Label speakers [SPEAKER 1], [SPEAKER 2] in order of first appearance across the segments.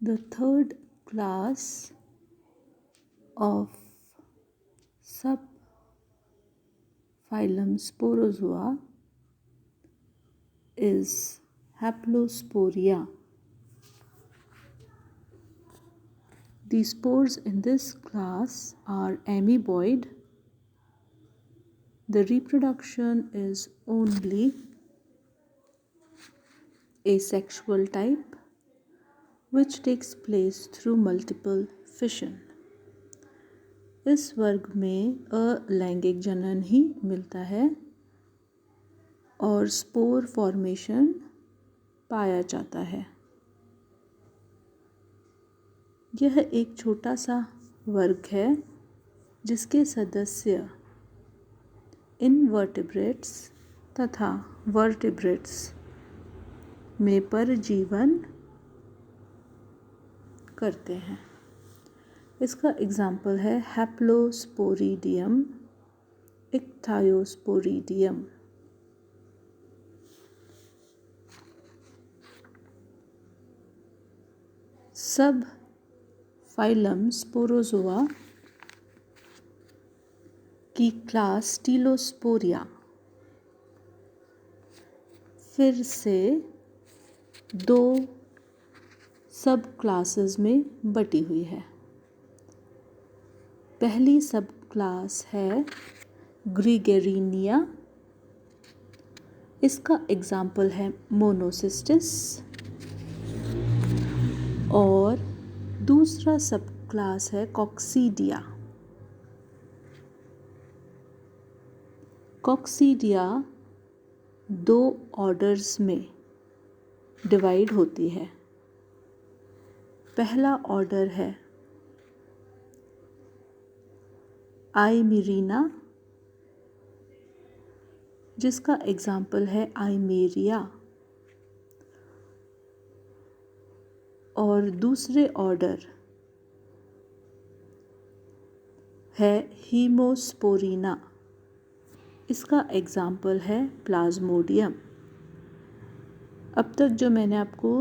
[SPEAKER 1] The third class of subphylum Sporozoa is Haplosporia. The spores in this class are amoeboid. The reproduction is only asexual type, which takes place through multiple fission. इस वर्ग में अलैंगिक जनन ही मिलता है और spore formation पाया जाता है। यह एक छोटा सा वर्ग है जिसके सदस्य इनवर्टिब्रेट्स तथा वर्टिब्रेट्स में परजीवन करते हैं। इसका एग्जाम्पल है हैप्लोस्पोरिडियम, इक्थायोस्पोरिडियम। सब फाइलम स्पोरोजोआ की क्लास टीलोस्पोरिया फिर से दो सब क्लासेस में बटी हुई है। पहली सब क्लास है ग्रीगेरिनिया। इसका एग्जाम्पल है मोनोसिस्टिस। और दूसरा सब क्लास है कॉक्सीडिया। कॉक्सीडिया दो ऑर्डर्स में डिवाइड होती है। पहला ऑर्डर है आइमेरिना, जिसका एग्जाम्पल है आइमेरिया। और दूसरे ऑर्डर है हीमोस्पोरिना। इसका एग्जाम्पल है प्लाज्मोडियम। अब तक जो मैंने आपको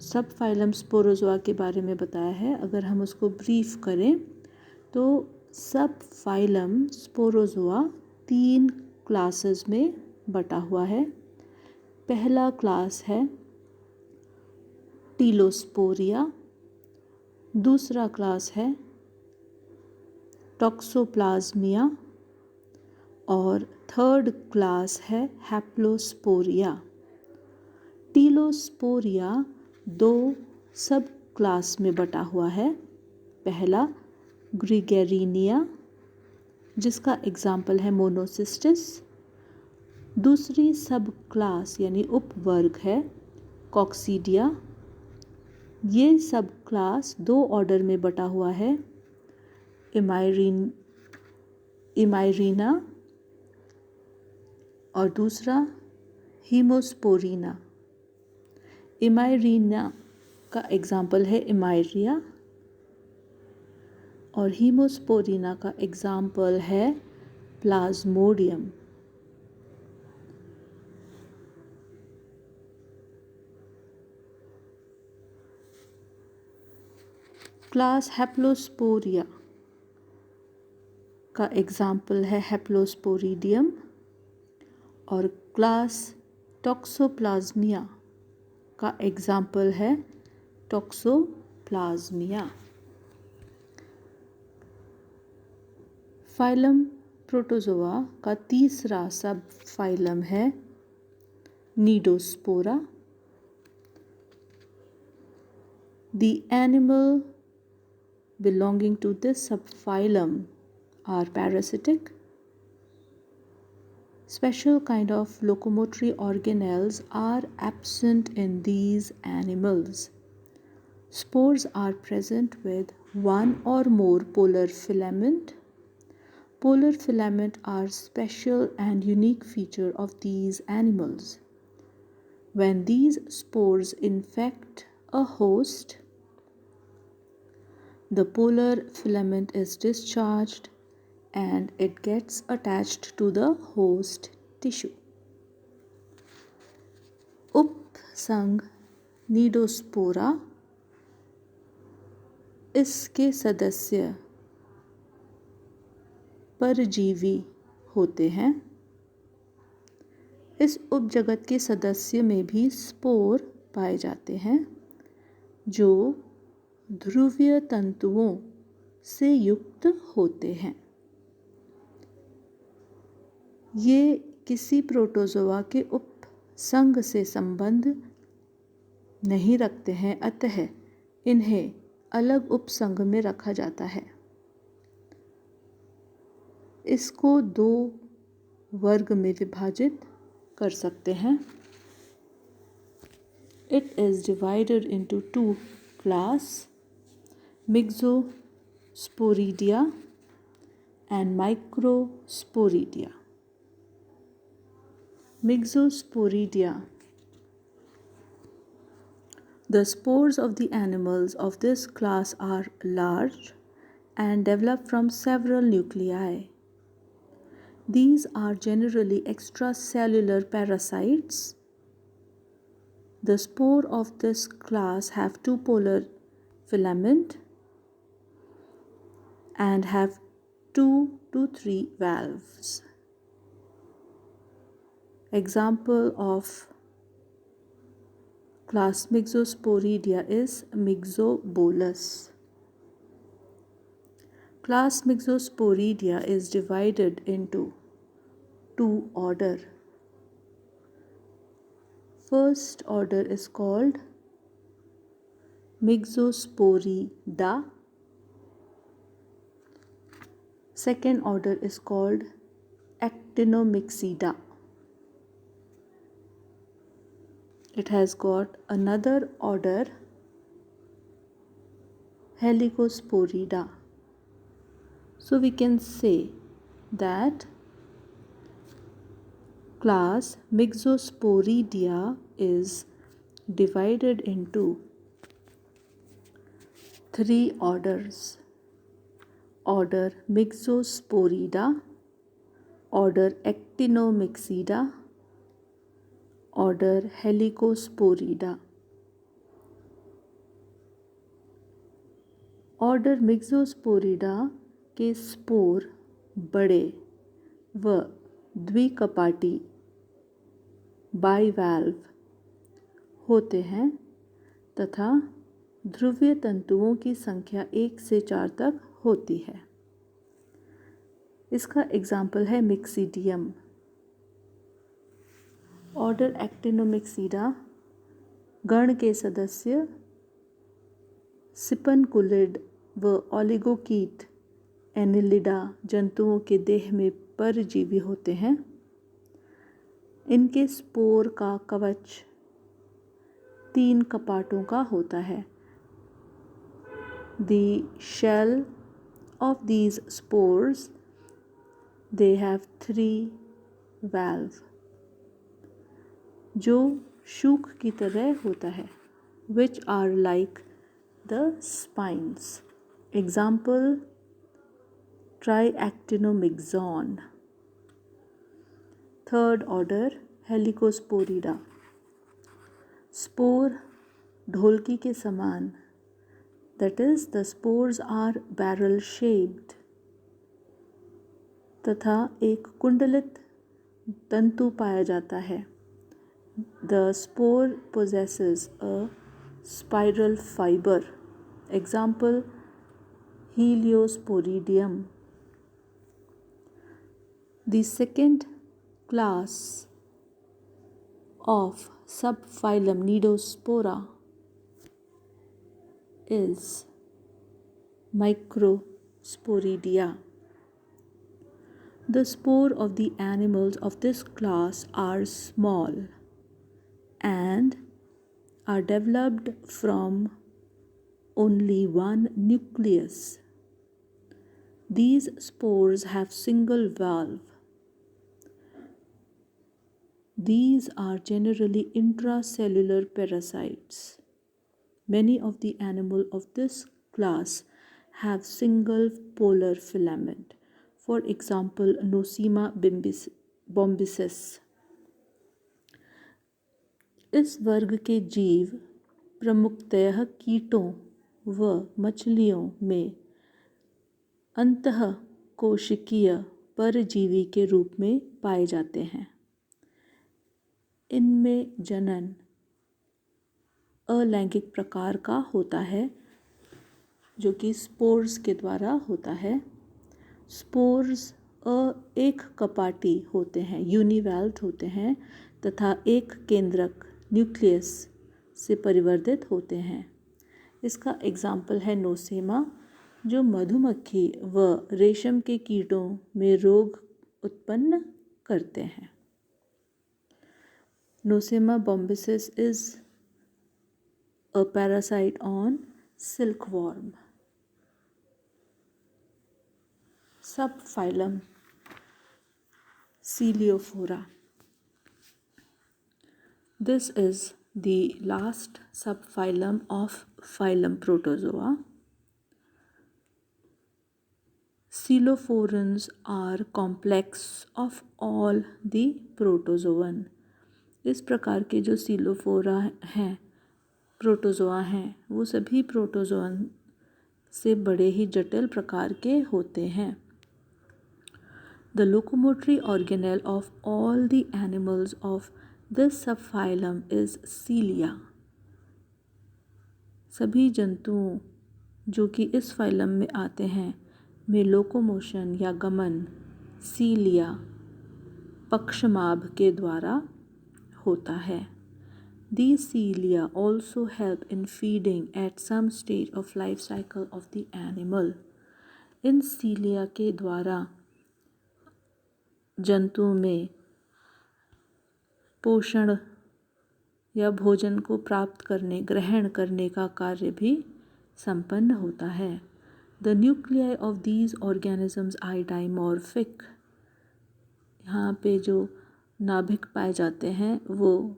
[SPEAKER 1] सब फाइलम स्पोरोजोआ के बारे में बताया है, अगर हम उसको ब्रीफ करें तो सब फाइलम स्पोरोजोआ 3 क्लासेस में बटा हुआ है। पहला क्लास है टीलोस्पोरिया, दूसरा क्लास है टॉक्सोप्लाज्मिया और थर्ड क्लास है हैप्लोस्पोरिया। टीलोस्पोरिया 2 सब क्लास में बटा हुआ है। पहला ग्रीगेरिनिया, जिसका एग्जाम्पल है मोनोसिस्टिस। दूसरी सब क्लास यानी उपवर्ग है कॉक्सीडिया। ये सब क्लास 2 ऑर्डर में बटा हुआ है, इमाइरिना और दूसरा हीमोस्पोरिना। इमाइरिना का एग्जाम्पल है इमाइरिया और हीमोस्पोरिना का एग्जाम्पल है प्लाज्मोडियम। क्लास हैप्लोस्पोरिया का एग्जाम्पल है हैप्लोस्पोरिडियम और क्लास टॉक्सोप्लाज्मिया का एग्जाम्पल है टॉक्सोप्लाज्मिया। फाइलम प्रोटोजोआ का तीसरा सब फाइलम है नीडोस्पोरा। The animal belonging to this subphylum are parasitic. Special kind of locomotory organelles are absent in these animals. Spores are present with one or more polar filament. Polar filament are special and unique feature of these animals. When these spores infect a host, the polar filament is discharged and it gets attached to the host tissue. उपसंघ नीडोस्पोरा इसके सदस्य परजीवी होते हैं। इस उपजगत के सदस्य में भी स्पोर पाए जाते हैं जो ध्रुवीय तंतुओं से युक्त होते हैं। ये किसी प्रोटोजोआ के उपसंग से संबंध नहीं रखते हैं, अतः इन्हें अलग उपसंग में रखा जाता है। इसको दो वर्ग में विभाजित कर सकते हैं। It is divided into two class, Myxosporidia and Microsporidia. Myxosporidia. The spores of the animals of this class are large and develop from several nuclei. These are generally extracellular parasites. The spore of this class have two polar filament and have 2 to 3 valves. Example of class Myxosporidia is Myxobolus. Class Myxosporidia is divided into two order. First order is called Myxosporida. Second order is called Actinomyxida. It has got another order, Helicosporida. So we can say that class Myxosporidia is divided into three orders: order Myxosporida, order Actinomyxida, order Helicosporida. Order मिक्सोस्पोरिडा के spore बड़े व द्विकपाटी बाइवैल्व होते हैं तथा ध्रुवीय तंतुओं की संख्या 1 से 4 तक होती है। इसका एग्जाम्पल है मिक्सीडियम। ऑर्डर एक्टिनोमिक्सीडा गण के सदस्य सिपनकुलिड व ओलिगोकीट एनिलिडा जंतुओं के देह में परजीवी होते हैं। इनके स्पोर का कवच 3 कपाटों का होता है। The shell of these spores, they have 3 valves, जो शूक की तरह होता है, which are like the spines. Example, Triactinomyxon. Third order, Helicosporida. Spore ढोलकी के समान, that is the spores are barrel shaped, तथा एक कुंडलित तंतु पाया जाता है। The spore possesses a spiral fiber. Example, Heliosporidium. The second class of subphylum Nidospora is Microsporidia. The spore of the animals of this class are small and are developed from only one nucleus. These spores have single valve. These are generally intracellular parasites. Many of the animals of this class have single polar filament. For example, Nosema bombycis. इस वर्ग के जीव प्रमुखतः कीटों व मछलियों में अंतःकोशिकीय परजीवी के रूप में पाए जाते हैं। इनमें जनन अलैंगिक प्रकार का होता है, जो कि स्पोर्स के द्वारा होता है। स्पोर्स एक कपाटी होते हैं, यूनिवैल्व्ड होते हैं, तथा एक केंद्रक न्यूक्लियस से परिवर्धित होते हैं। इसका एग्जाम्पल है नोसेमा, जो मधुमक्खी व रेशम के कीटों में रोग उत्पन्न करते हैं। Nosema bombycis is a parasite on silkworm. Subphylum Coeliophora. This is the last subphylum of phylum Protozoa. Coeliophorans are complex of all the protozoan. इस प्रकार के जो सीलोफोरा हैं, प्रोटोजोआ हैं, वो सभी प्रोटोजोअन से बड़े ही जटिल प्रकार के होते हैं। The locomotory organelle of all the animals of this subphylum is cilia. सभी जंतुओं जो कि इस फाइलम में आते हैं में लोकोमोशन या गमन सीलिया पक्षमाभ के द्वारा होता है। These cilia also help in feeding at some stage of life cycle of the animal. इन सीलिया के द्वारा जंतुओं में पोषण या भोजन को प्राप्त करने, ग्रहण करने का कार्य भी संपन्न होता है। The nuclei of these organisms are dimorphic. यहाँ पे जो नाभिक पाए जाते हैं वो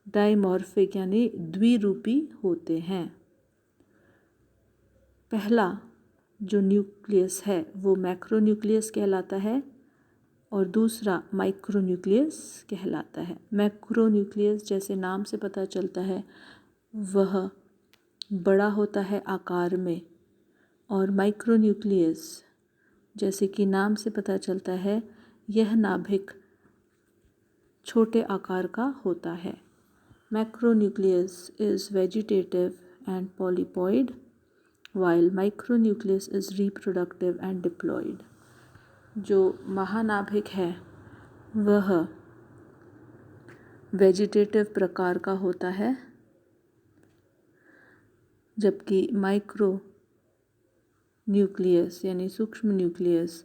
[SPEAKER 1] डाइमॉर्फिक यानी द्विरूपी होते हैं। पहला जो न्यूक्लियस है वो मैक्रोन्यूक्लियस कहलाता है और दूसरा माइक्रोन्यूक्लियस कहलाता है। मैक्रोन्यूक्लियस जैसे नाम से पता चलता है वह बड़ा होता है आकार में, और माइक्रोन्यूक्लियस जैसे कि नाम से पता चलता है यह नाभिक छोटे आकार का होता है। Macronucleus is vegetative and polypoid while micronucleus is reproductive and diploid. जो महानाभिक है वह वेजिटेटिव प्रकार का होता है, जबकि माइक्रो न्यूक्लियस यानी सूक्ष्म न्यूक्लियस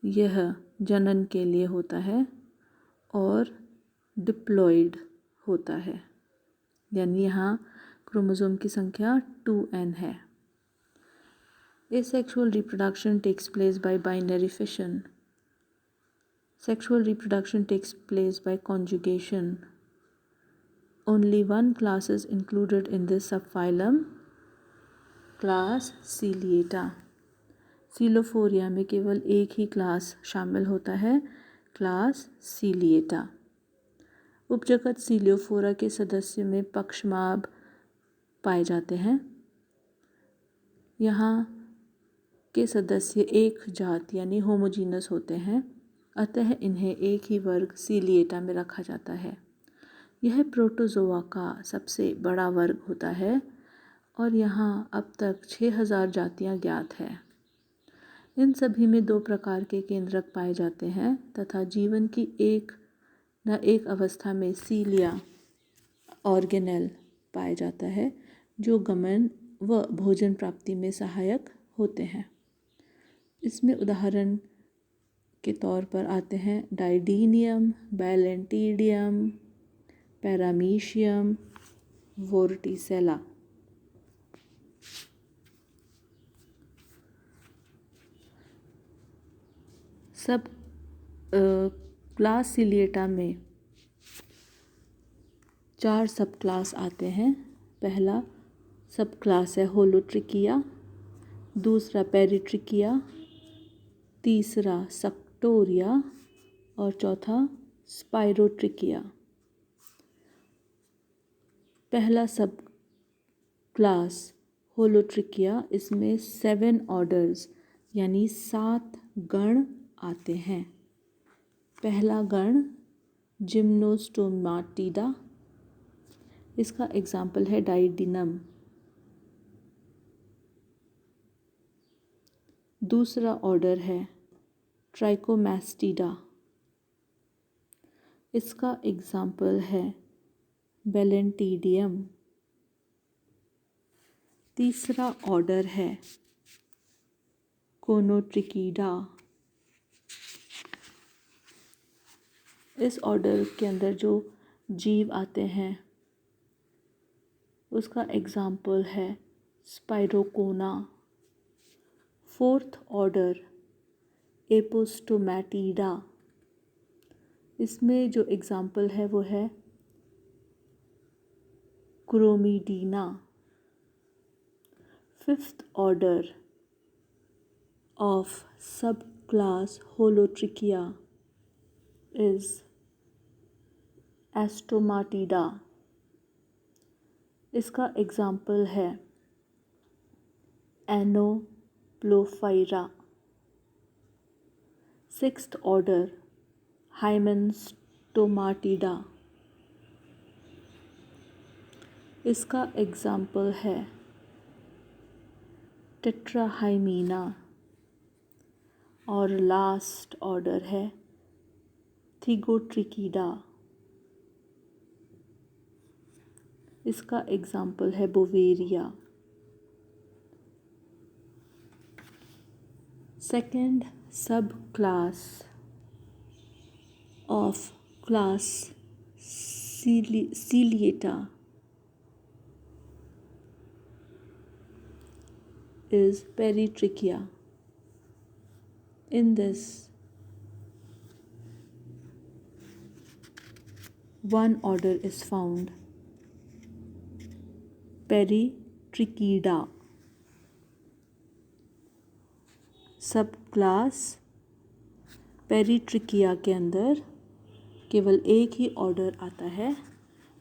[SPEAKER 1] यह जनन के लिए होता है और डिप्लॉइड होता है, यानी यहाँ क्रोमोसोम की संख्या 2n है। Asexual reproduction takes place by binary fission. Sexual reproduction takes place by conjugation. Only one class is included in this subphylum, class Ciliata. सीलोफोरिया में केवल एक ही क्लास शामिल होता है, क्लास सीलिएटा। उपजगत सीलियोफोरा के सदस्य में पक्षमाभ पाए जाते हैं। यहाँ के सदस्य एक जात यानी होमोजीनस होते हैं, अतः इन्हें एक ही वर्ग सीलिएटा में रखा जाता है। यह प्रोटोजोआ का सबसे बड़ा वर्ग होता है और यहाँ अब तक 6000 जातियाँ ज्ञात हैं। इन सभी में 2 प्रकार के केंद्रक पाए जाते हैं तथा जीवन की एक न एक अवस्था में सीलिया ऑर्गेनेल पाया जाता है, जो गमन व भोजन प्राप्ति में सहायक होते हैं। इसमें उदाहरण के तौर पर आते हैं डाइडीनियम, बैलेंटिडियम, पैरामीशियम, वोर्टिसेला। सब क्लास सीलिएटा में 4 सब क्लास आते हैं। पहला सब क्लास है होलोट्रिकिया, दूसरा पेरिट्रिकिया, तीसरा सक्टोरिया और चौथा स्पाइरोट्रिकिया। पहला सब क्लास होलोट्रिकिया, इसमें 7 ऑर्डर्स यानी 7 गण आते हैं। पहला गण जिम्नोस्टोमाटिडा, इसका एग्जाम्पल है डाइडिनम। दूसरा ऑर्डर है ट्राइकोमैस्टिडा, इसका एग्जाम्पल है बेलेंटिडियम। तीसरा ऑर्डर है कोनोट्रिकीडा, इस ऑर्डर के अंदर जो जीव आते हैं उसका एग्जाम्पल है स्पाइरोकोना। फोर्थ ऑर्डर एपोस्टोमैटिडा, इसमें जो एग्जाम्पल है वो है क्रोमीडीना। फिफ्थ ऑर्डर ऑफ सब क्लास होलोट्रिकिया इज एस्टोमाटिडा, इसका एग्जाम्पल है एनोप्लोफाइरा। सिक्स्थ ऑर्डर हाइमेनस्टोमाटिडा, इसका एग्जाम्पल है टेट्राहाइमीना। और लास्ट ऑर्डर है थिगोट्रिकीडा, इसका एग्जाम्पल है बोवेरिया। सेकेंड सब class of class Ciliata is Peritrichia. In this, one order is found, Peritrichida. सब क्लास पेरीट्रिकिया के अंदर केवल एक ही ऑर्डर आता है,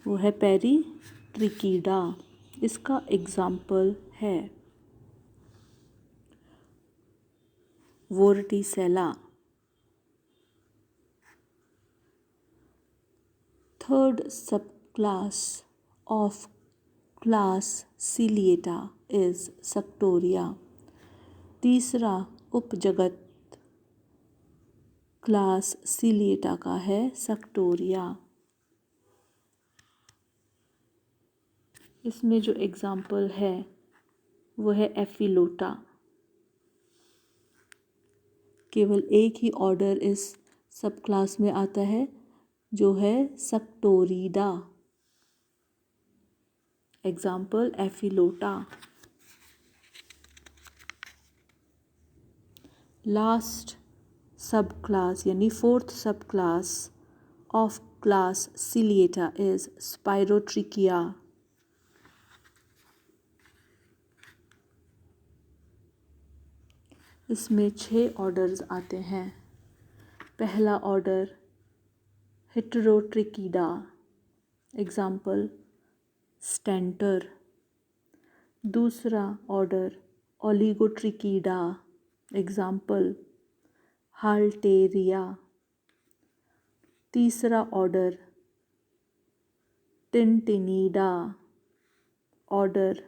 [SPEAKER 1] वो है पेरीट्रिकीडा। इसका एग्जाम्पल है Vorticella. Third sub class of class Ciliata is Suctoria. तीसरा उपजगत क्लास Ciliata का है सक्टोरिया। इसमें जो एग्जाम्पल है वो है एफिलोटा। केवल एक ही ऑर्डर इस सब क्लास में आता है जो है Suctorida. Example Ephelota. Last sub class यानी fourth sub class of class Ciliata is Spirotrichia. इसमें 6 ऑर्डर्स आते हैं। पहला ऑर्डर हेटेरोट्रिकीडा, एग्जाम्पल स्टेंटर। दूसरा ऑर्डर ओलिगोट्रिकीडा, एग्जाम्पल हाल्टेरिया। तीसरा order Tintinnida, order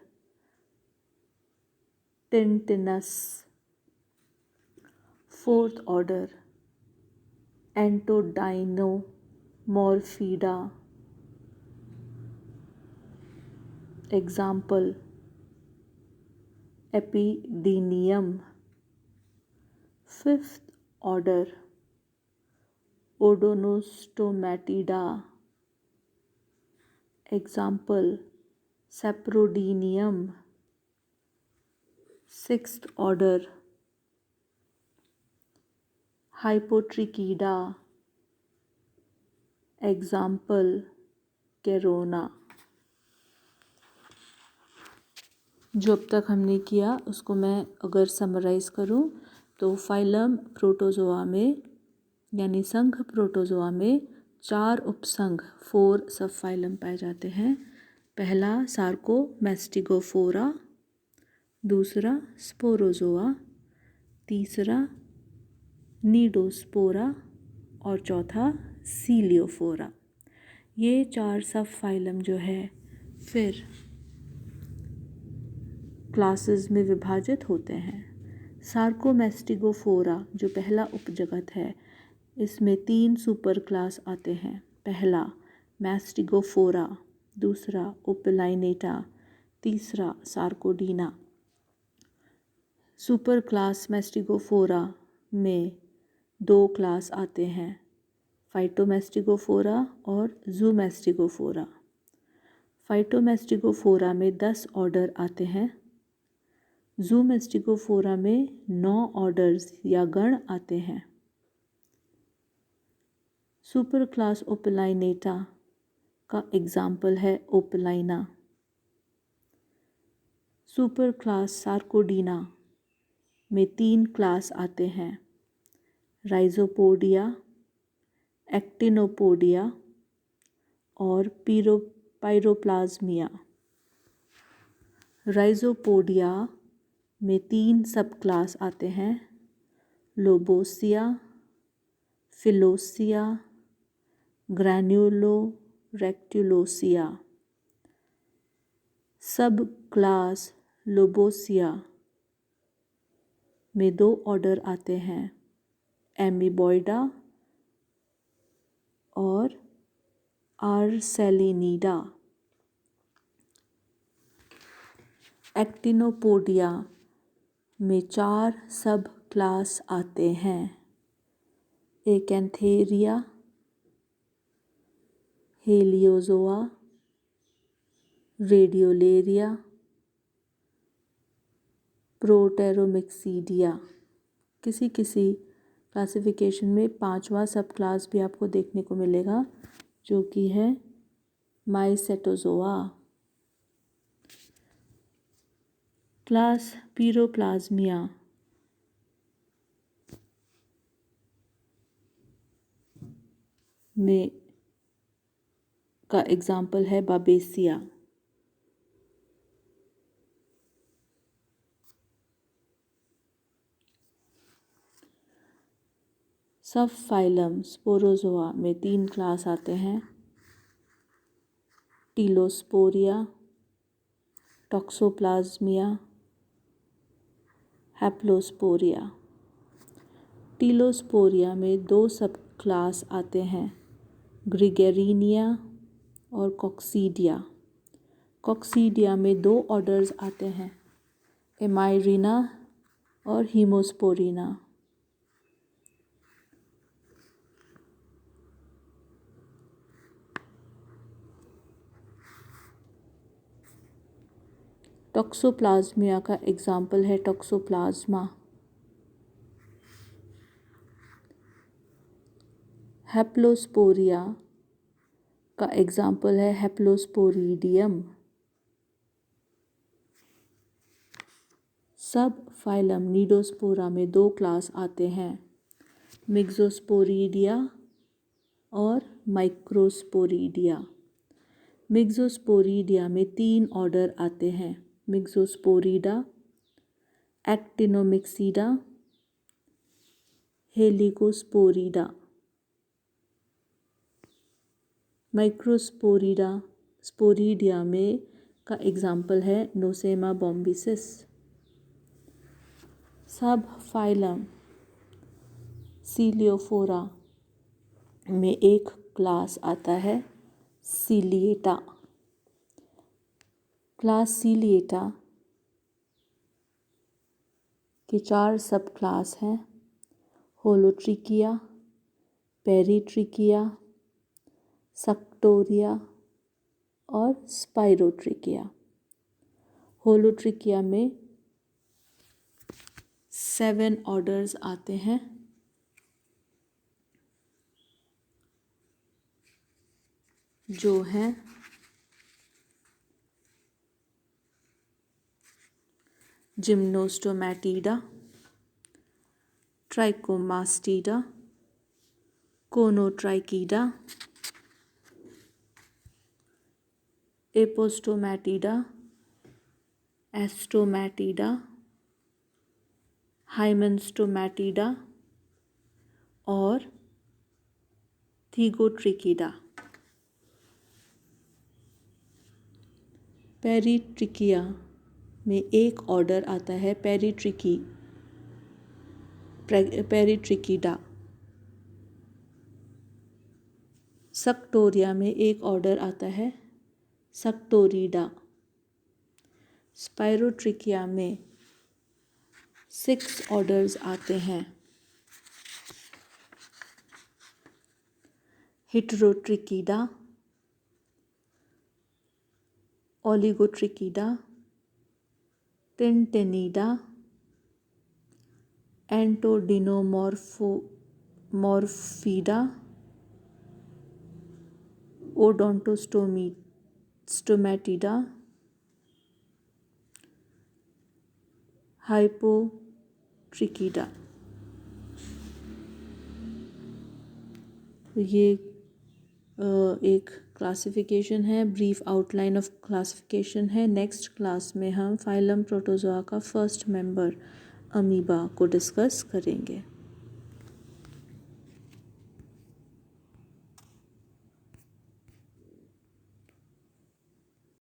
[SPEAKER 1] Tintinnus. Fourth order Entodiniomorphida, example Epidinium. Fifth order Odontostomatida, example Saprodinium. Sixth order Hypotrichida, example Kerona. जो अब तक हमने किया उसको मैं अगर समराइज़ करूं तो फाइलम प्रोटोजोआ में यानी संघ प्रोटोजोआ में 4 उपसंघ 4 सब फाइलम पाए जाते हैं। पहला सार्कोमेस्टिगोफोरा, दूसरा स्पोरोजोआ, तीसरा नीडोस्पोरा और चौथा सीलियोफोरा। ये 4 सब फाइलम जो है फिर क्लासेस में विभाजित होते हैं। सार्कोमेस्टिगोफोरा जो पहला उपजगत है, इसमें 3 सुपर क्लास आते हैं। पहला मैस्टिगोफोरा, दूसरा ओपिलाइनेटा, तीसरा सार्कोडीना। सुपर क्लास मैस्टिगोफोरा में 2 क्लास आते हैं, फाइटोमेस्टिगोफोरा और जूमेस्टिगोफोरा। फाइटोमेस्टिगोफोरा में 10 ऑर्डर आते हैं। जूमेस्टिगोफोरा में 9 ऑर्डर्स या गण आते हैं। सुपर क्लास ओपिलाइनेटा का एग्जाम्पल है ओपिलाइना। सुपर क्लास सार्कोडीना में 3 क्लास आते हैं, राइजोपोडिया, एक्टिनोपोडिया और पाइरोप्लाज्मिया। राइजोपोडिया में 3 सब क्लास आते हैं, लोबोसिया, फिलोसिया, ग्रैन्युलोरेक्टुलोसिया। सब क्लास लोबोसिया में 2 ऑर्डर आते हैं, एमीबॉयडा और आर्सेलिनीडा। एक्टिनोपोडिया में 4 सब क्लास आते हैं, एकेंथेरिया, हेलियोजोआ, रेडियोलेरिया, प्रोटेरोमिक्सीडिया। किसी किसी क्लासिफिकेशन में 5वां सब क्लास भी आपको देखने को मिलेगा, जो कि है माइसेटोजोआ। क्लास पीरोप्लाज्मिया में का एग्जाम्पल है बाबेसिया। सब फाइलम स्पोरोजोआ में 3 क्लास आते हैं, टीलोस्पोरिया, टॉक्सोप्लाज्मिया, हैप्लोस्पोरिया। टीलोस्पोरिया में 2 सब क्लास आते हैं, ग्रिगेरिनिया और कॉक्सीडिया। कॉक्सीडिया में 2 ऑर्डर्स आते हैं, एमाइरिना और हीमोस्पोरिना। टॉक्सोप्लाज्मिया का एग्जाम्पल है टॉक्सोप्लाज्मा। हैप्लोस्पोरिया का एग्जाम्पल है हैप्लोस्पोरिडियम। सब फाइलम नीडोस्पोरा में 2 क्लास आते हैं, मिक्सोस्पोरिडिया और माइक्रोस्पोरिडिया। मिक्सोस्पोरिडिया में 3 ऑर्डर आते हैं, मिक्सोस्पोरिडा, एक्टिनोमिक्सीडा, हेलिकोस्पोरिडा। स्पोरिडिया में का एग्जाम्पल है नोसेमा बॉम्बिसिस। सब फाइलम सीलियोफोरा में 1 क्लास आता है, सीलिएटा। क्लास सीलिएटा के 4 सब क्लास हैं, होलोट्रिकिया, पेरीट्रिकिया, सक्टोरिया और स्पाइरोट्रिकिया। होलोट्रिकिया में 7 ऑर्डर्स आते हैं, जो हैं जिम्नोस्टोमैटिडा, ट्राइकोमास्टिडा, कोनोट्राइकीडा, एपोस्टोमैटिडा, एस्टोमैटिडा, हाइमेनस्टोमैटिडा और थीगोट्रिकिडा। पेरिट्रिकिया में एक ऑर्डर आता है पेरिट्रिकिडा। सक्टोरिया में एक ऑर्डर आता है सक्टोरिडा। स्पायरोट्रिकिया में 6 ऑर्डर्स आते हैं। हेटेरोट्रिकिडा, ओलिगोट्रिकिडा, टिंटेनिडा, एंटोडिनोमॉर्फिडा, ओडोंटोस्टोमैटिडा, हाइपोट्रिकिडा। ये एक क्लासिफिकेशन है, ब्रीफ आउटलाइन ऑफ क्लासिफिकेशन है। नेक्स्ट क्लास में हम फाइलम प्रोटोजोआ का फर्स्ट मेंबर अमीबा को डिस्कस करेंगे।